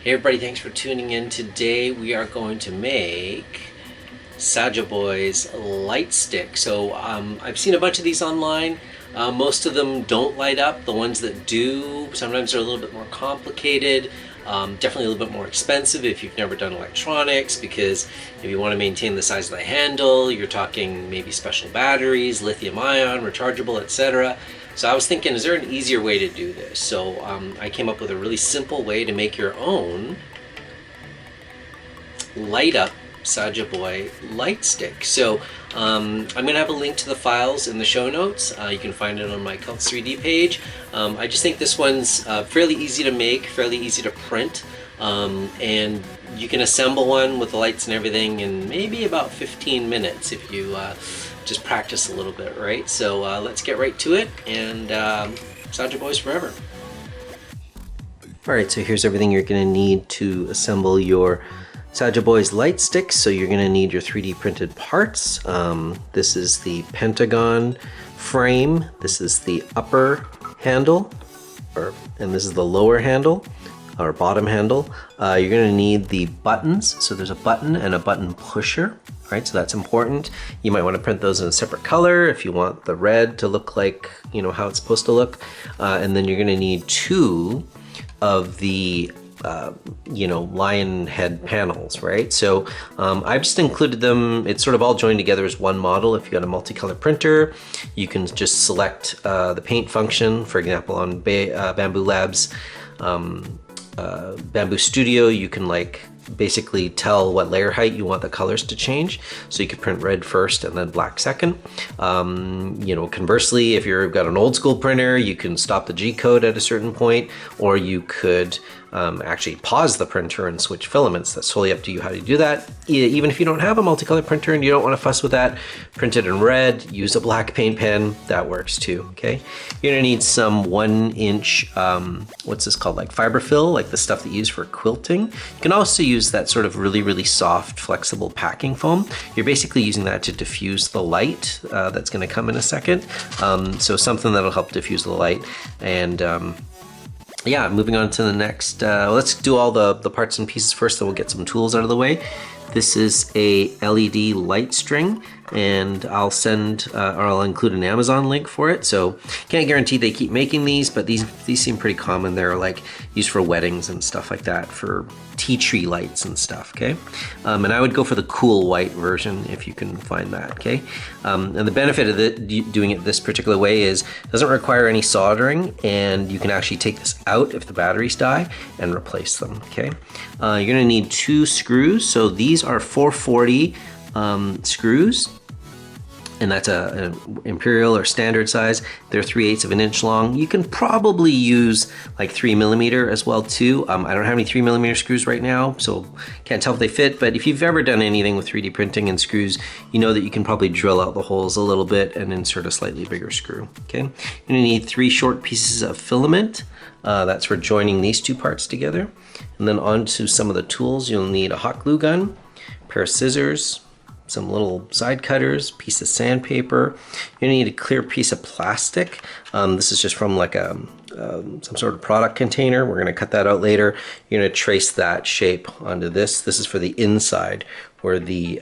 Hey everybody, thanks for tuning in. Today we are going to make Saja Boys Light Stick. So I've seen a bunch of these online. Most of them don't light up. The ones that do, sometimes they're a little bit more complicated. Definitely a little bit more expensive if you've never done electronics, because if you want to maintain the size of the handle, you're talking maybe special batteries, lithium ion, rechargeable, etc. So I was thinking, is there an easier way to do this? So I came up with a really simple way to make your own light up Saja Boy light stick. So I'm going to have a link to the files in the show notes. You can find it on my Cults 3D page. I just think this one's fairly easy to make, fairly easy to print, and you can assemble one with the lights and everything in maybe about 15 minutes if you just practice a little bit, right? So let's get right to it, and Saja Boys forever. Alright, so here's everything you're going to need to assemble your Saja Boys light sticks. So you're going to need your 3D printed parts. This is the pentagon frame, this is the upper handle, and this is the lower handle, or bottom handle. You're going to need the buttons. So there's a button and a button pusher. Right, so that's important. You might want to print those in a separate color if you want the red to look like, you know, how it's supposed to look. And then you're going to need two of the lion head panels, right? So I've just included them. It's sort of all joined together as one model. If you got a multicolor printer, you can just select the paint function. For example, on Bamboo Labs, Bamboo Studio, you can basically tell what layer height you want the colors to change. So you could print red first and then black second. Conversely, if you've got an old school printer, you can stop the G code at a certain point, or you could actually pause the printer and switch filaments. That's totally up to you how to do that. Even if you don't have a multicolor printer and you don't want to fuss with that, print it in red, use a black paint pen, that works too, okay? You're gonna need some 1-inch, what's this called, like fiberfill, like the stuff that you use for quilting. You can also use that sort of really, really soft, flexible packing foam. You're basically using that to diffuse the light that's gonna come in a second. So something that'll help diffuse the light. And yeah, moving on to the next, let's do all the parts and pieces first, then we'll get some tools out of the way. This is a LED light string, and I'll send, or I'll include an Amazon link for it. So can't guarantee they keep making these, but these seem pretty common. They're like used for weddings and stuff like that, for tea tree lights and stuff, okay? And I would go for the cool white version if you can find that, okay? And the benefit of doing it this particular way is it doesn't require any soldering, and you can actually take this out if the batteries die and replace them, okay? You're gonna need 2 screws. So these are 440 screws, and that's an imperial or standard size. They're 3/8 of an inch long. You can probably use like 3mm as well too. I don't have any 3mm screws right now, so can't tell if they fit, but if you've ever done anything with 3D printing and screws, you know that you can probably drill out the holes a little bit and insert a slightly bigger screw, okay? You're gonna need 3 short pieces of filament. That's for joining these 2 parts together. And then onto some of the tools, you'll need a hot glue gun, a pair of scissors, some little side cutters, piece of sandpaper. You're gonna need a clear piece of plastic. This is just from like some sort of product container. We're gonna cut that out later. You're gonna trace that shape onto this. This is for the inside where the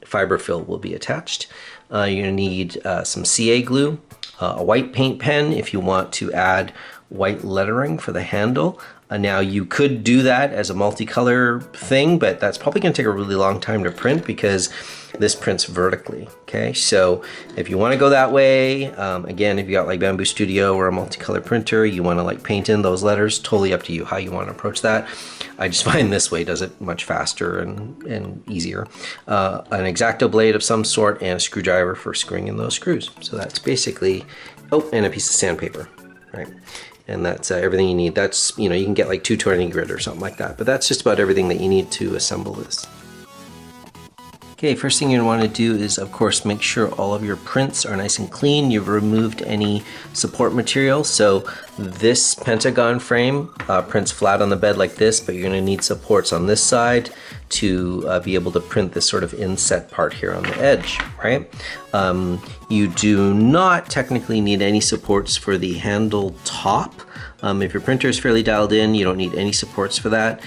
fiberfill will be attached. You're gonna need some CA glue, a white paint pen if you want to add white lettering for the handle. Now you could do that as a multicolor thing, but that's probably gonna take a really long time to print because this prints vertically, okay? So if you wanna go that way, again, if you got like Bamboo Studio or a multicolor printer, you wanna like paint in those letters, totally up to you how you wanna approach that. I just find this way does it much faster and easier. An X-Acto blade of some sort and a screwdriver for screwing in those screws. So that's basically, oh, and a piece of sandpaper, right? And that's everything you need. That's, you can get like 220 grit or something like that, but that's just about everything that you need to assemble this. Okay, first thing you're gonna wanna do is, of course, make sure all of your prints are nice and clean. You've removed any support material. So this pentagon frame prints flat on the bed like this, but you're gonna need supports on this side to be able to print this sort of inset part here on the edge, right? You do not technically need any supports for the handle top. If your printer is fairly dialed in, you don't need any supports for that.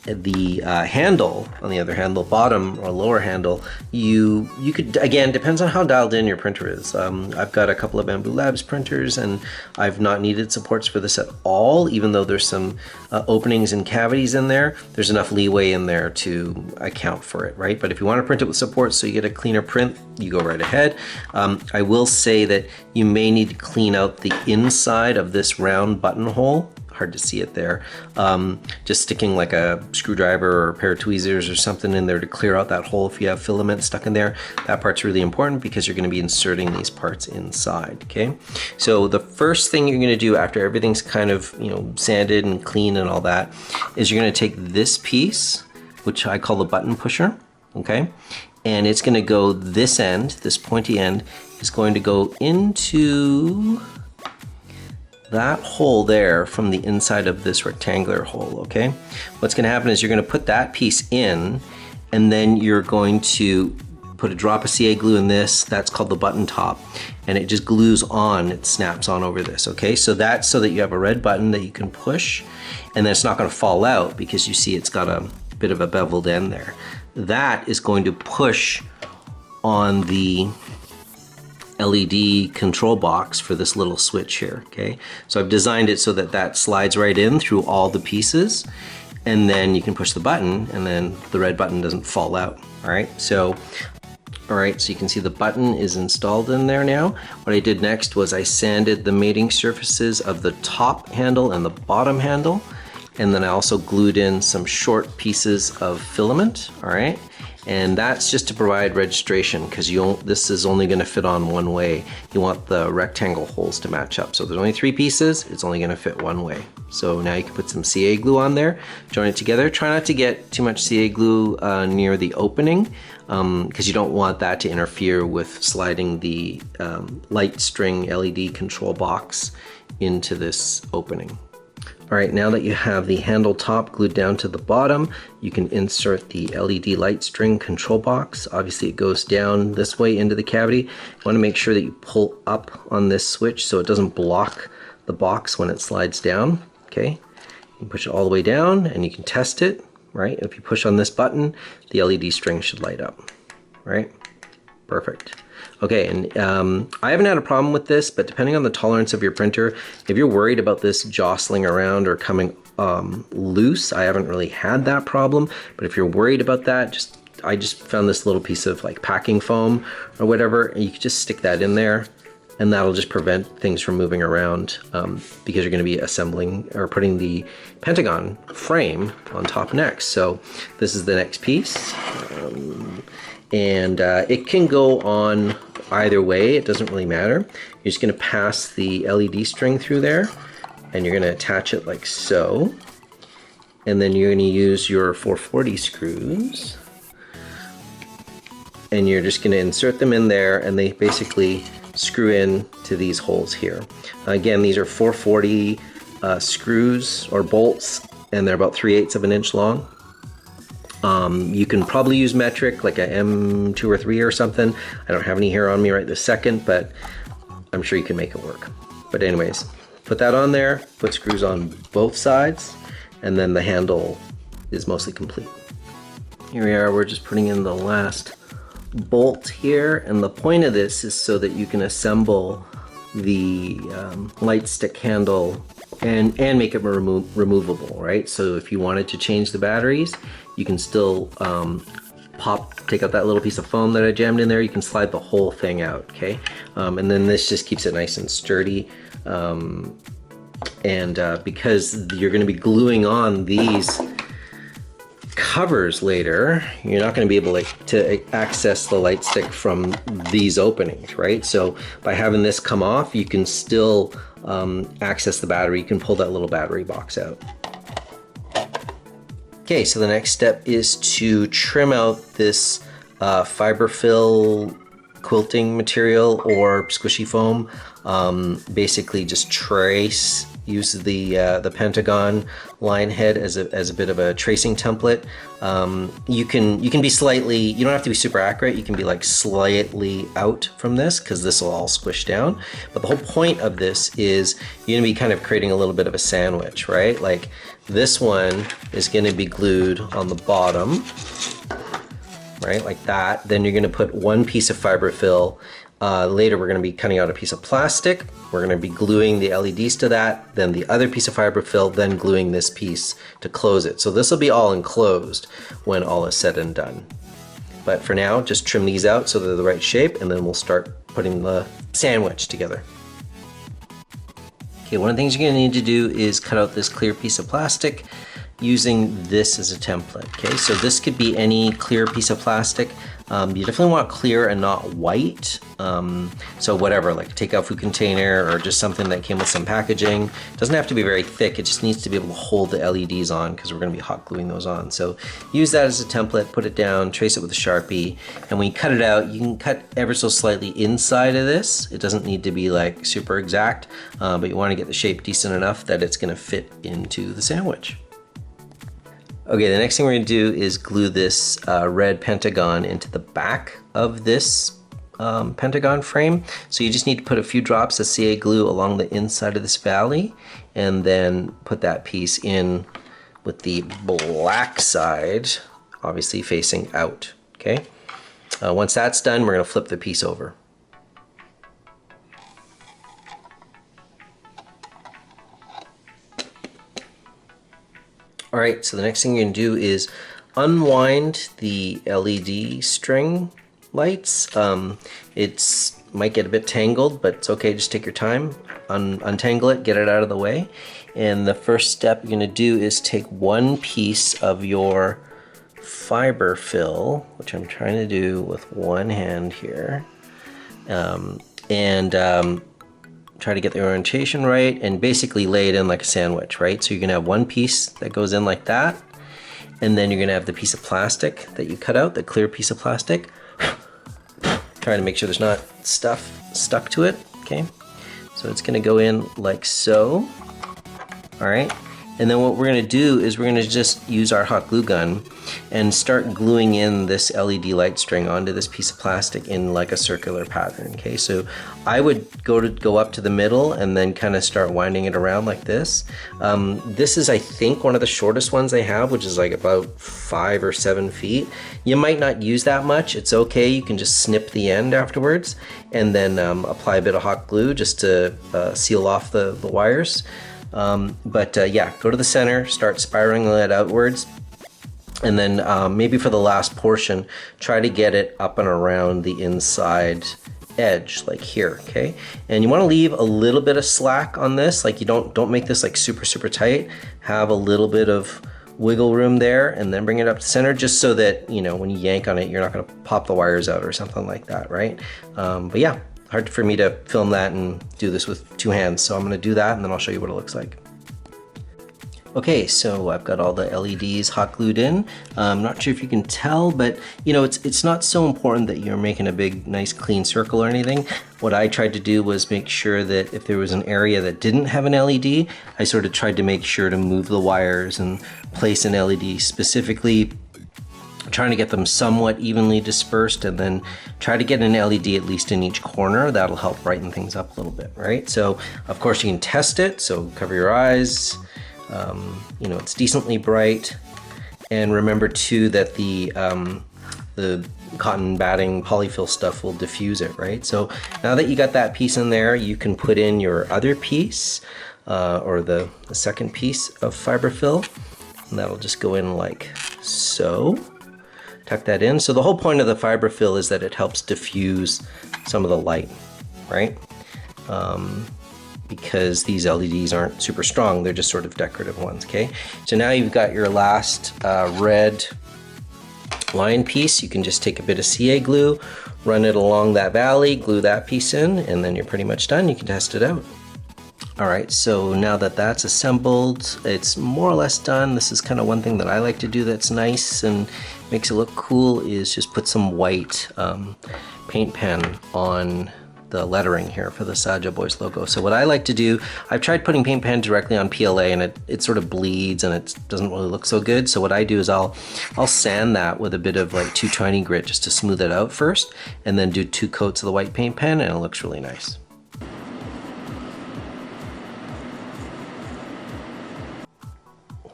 The handle, on the other hand, the bottom or lower handle, you could, again, depends on how dialed in your printer is. I've got a couple of Bamboo Labs printers and I've not needed supports for this at all, even though there's some openings and cavities in there. There's enough leeway in there to account for it, right? But if you want to print it with supports so you get a cleaner print, you go right ahead. I will say that you may need to clean out the inside of this round buttonhole. Hard to see it there. Just sticking like a screwdriver or a pair of tweezers or something in there to clear out that hole if you have filament stuck in there. That part's really important because you're going to be inserting these parts inside. Okay, so the first thing you're going to do after everything's kind of, you know, sanded and clean and all that is you're going to take this piece, which I call the button pusher. Okay, and it's going to go this end, this pointy end is going to go into that hole there from the inside of this rectangular hole. Okay, what's going to happen is you're going to put that piece in, and then you're going to put a drop of CA glue in this. That's called the button top, and it just glues on, it snaps on over this. Okay, so that's so that you have a red button that you can push, and then it's not going to fall out because you see it's got a bit of a beveled end there. That is going to push on the LED control box for this little switch here. Okay, so I've designed it so that that slides right in through all the pieces, and then you can push the button and then the red button doesn't fall out. All right, so you can see the button is installed in there now. What I did next was I sanded the mating surfaces of the top handle and the bottom handle, and then I also glued in some short pieces of filament. All right, and that's just to provide registration because this is only going to fit on one way. You want the rectangle holes to match up. So there's only 3 pieces, it's only going to fit one way. So now you can put some CA glue on there, join it together. Try not to get too much CA glue near the opening because you don't want that to interfere with sliding the light string LED control box into this opening. All right, now that you have the handle top glued down to the bottom, you can insert the LED light string control box. Obviously it goes down this way into the cavity. You want to make sure that you pull up on this switch so it doesn't block the box when it slides down. Okay, you can push it all the way down and you can test it, right? If you push on this button, the LED string should light up, right? Perfect. Okay, and I haven't had a problem with this, but depending on the tolerance of your printer, if you're worried about this jostling around or coming loose, I haven't really had that problem. But if you're worried about that, I just found this little piece of like packing foam or whatever, and you can just stick that in there, and that'll just prevent things from moving around because you're going to be assembling or putting the pentagon frame on top next. So this is the next piece. And it can go on either way, it doesn't really matter. You're just going to pass the LED string through there and you're going to attach it like so, and then you're going to use your 440 screws and you're just going to insert them in there, and they basically screw in to these holes here. Again, these are 440 screws or bolts, and they're about 3/8 of an inch long. You can probably use metric, like a M2 or 3 or something. I don't have any here on me right this second, but I'm sure you can make it work. But anyways, put that on there, put screws on both sides, and then the handle is mostly complete. Here we are, we're just putting in the last bolt here, and the point of this is so that you can assemble the light stick handle and make it removable, right? So if you wanted to change the batteries, you can still take out that little piece of foam that I jammed in there, you can slide the whole thing out, okay? And then this just keeps it nice and sturdy. Because you're gonna be gluing on these covers later, you're not going to be able to access the light stick from these openings, right? So by having this come off, you can still access the battery. You can pull that little battery box out. Okay, so the next step is to trim out this fiberfill quilting material or squishy foam. Basically just trace use the pentagon line head as a bit of a tracing template. You can be slightly, you don't have to be super accurate, you can be like slightly out from this because this will all squish down. But the whole point of this is you're gonna be kind of creating a little bit of a sandwich, right? Like this one is gonna be glued on the bottom, right, like that. Then you're gonna put one piece of fiberfill. Later we're gonna be cutting out a piece of plastic. We're gonna be gluing the LEDs to that, then the other piece of fiberfill, then gluing this piece to close it. So this will be all enclosed when all is said and done. But for now, just trim these out so they're the right shape, and then we'll start putting the sandwich together. Okay, one of the things you're gonna need to do is cut out this clear piece of plastic using this as a template. Okay, so this could be any clear piece of plastic. You definitely want clear and not white. So whatever, like a takeout food container or just something that came with some packaging. It doesn't have to be very thick, it just needs to be able to hold the LEDs on because we're gonna be hot gluing those on. So use that as a template, put it down, trace it with a Sharpie, and when you cut it out, you can cut ever so slightly inside of this. It doesn't need to be like super exact, but you wanna get the shape decent enough that it's gonna fit into the sandwich. Okay, the next thing we're gonna do is glue this red pentagon into the back of this pentagon frame. So you just need to put a few drops of CA glue along the inside of this valley and then put that piece in with the black side, obviously facing out, okay? Once that's done, we're gonna flip the piece over. All right, so the next thing you're gonna do is unwind the LED string lights. It might get a bit tangled, but it's okay, just take your time. Untangle it, get it out of the way. And the first step you're gonna do is take one piece of your fiber fill, which I'm trying to do with one hand here, try to get the orientation right and basically lay it in like a sandwich, right? So you're gonna have one piece that goes in like that, and then you're gonna have the piece of plastic that you cut out, the clear piece of plastic. Trying to make sure there's not stuff stuck to it, okay? So it's gonna go in like so, all right? And then what we're gonna do is we're gonna just use our hot glue gun and start gluing in this LED light string onto this piece of plastic in like a circular pattern, okay? So I would go up to the middle and then kind of start winding it around like this. This is, I think, one of the shortest ones I have, which is like about 5 or 7 feet. You might not use that much, it's okay. You can just snip the end afterwards and then apply a bit of hot glue just to seal off the wires. Yeah, go to the center, start spiraling it outwards, and then maybe for the last portion, try to get it up and around the inside edge, like here, okay? And you want to leave a little bit of slack on this, like you don't make this like super tight. Have a little bit of wiggle room there, and then bring it up to center, just so that, you know, when you yank on it, you're not going to pop the wires out or something like that, right? But yeah. Hard for me to film that and do this with 2 hands, so I'm gonna do that and then I'll show you what it looks like. Okay, so I've got all the LEDs hot glued in. I'm not sure if you can tell, but you know, it's not so important that you're making a big, nice, clean circle or anything. What I tried to do was make sure that if there was an area that didn't have an LED, I sort of tried to make sure to move the wires and place an LED specifically, trying to get them somewhat evenly dispersed, and then try to get an LED at least in each corner. That'll help brighten things up a little bit, right? So of course you can test it, so cover your eyes. You know, it's decently bright, and remember too that the cotton batting polyfill stuff will diffuse it, right? So now that you got that piece in there, you can put in your other piece, or the second piece of fiberfill, and that'll just go in like so. Tuck that in. So the whole point of the fiberfill is that it helps diffuse some of the light, right? Because these LEDs aren't super strong, they're just sort of decorative ones, okay? So now you've got your last red line piece. You can just take a bit of CA glue, run it along that valley, glue that piece in, and then you're pretty much done. You can test it out. All right, so now that that's assembled, it's more or less done. This is kind of one thing that I like to do that's nice and makes it look cool, is just put some white paint pen on the lettering here for the Saja Boys logo. So what I like to do, I've tried putting paint pen directly on PLA and it sort of bleeds and it doesn't really look so good. So what I do is I'll sand that with a bit of like 220 grit just to smooth it out first, and then do 2 coats of the white paint pen, and it looks really nice.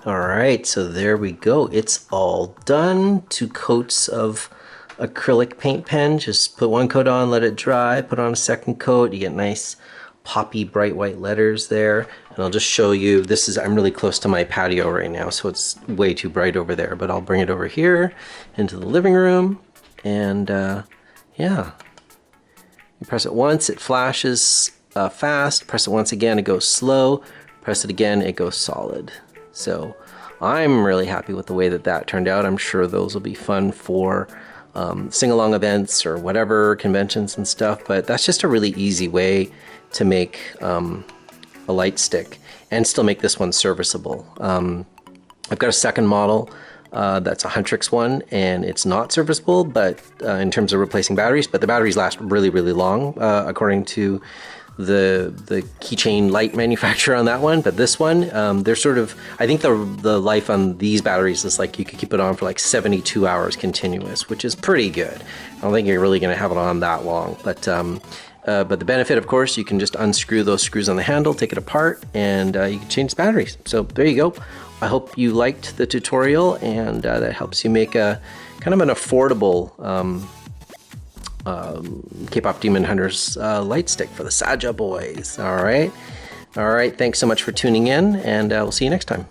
All right, so there we go. It's all done. 2 coats of acrylic paint pen. Just put 1 coat on, let it dry, put on a 2nd coat. You get nice poppy bright white letters there. And I'll just show you, this is, I'm really close to my patio right now, so it's way too bright over there, but I'll bring it over here into the living room. And yeah, you press it once, it flashes fast. Press it once again, it goes slow. Press it again, it goes solid. So I'm really happy with the way that turned out. I'm sure those will be fun for sing-along events or whatever, conventions and stuff, but that's just a really easy way to make a light stick and still make this one serviceable. I've got a second model that's a Huntrix one, and it's not serviceable, but in terms of replacing batteries, but the batteries last really, really long, according to the keychain light manufacturer on that one. But this one, they're sort of, I think the life on these batteries is like you could keep it on for like 72 hours continuous, which is pretty good. I don't think you're really going to have it on that long, but the benefit, of course, you can just unscrew those screws on the handle, take it apart, and you can change the batteries. So there you go. I hope you liked the tutorial, and that helps you make a kind of an affordable Kpop Demon Hunters light stick for the Saja Boys. All right. Thanks so much for tuning in, and we'll see you next time.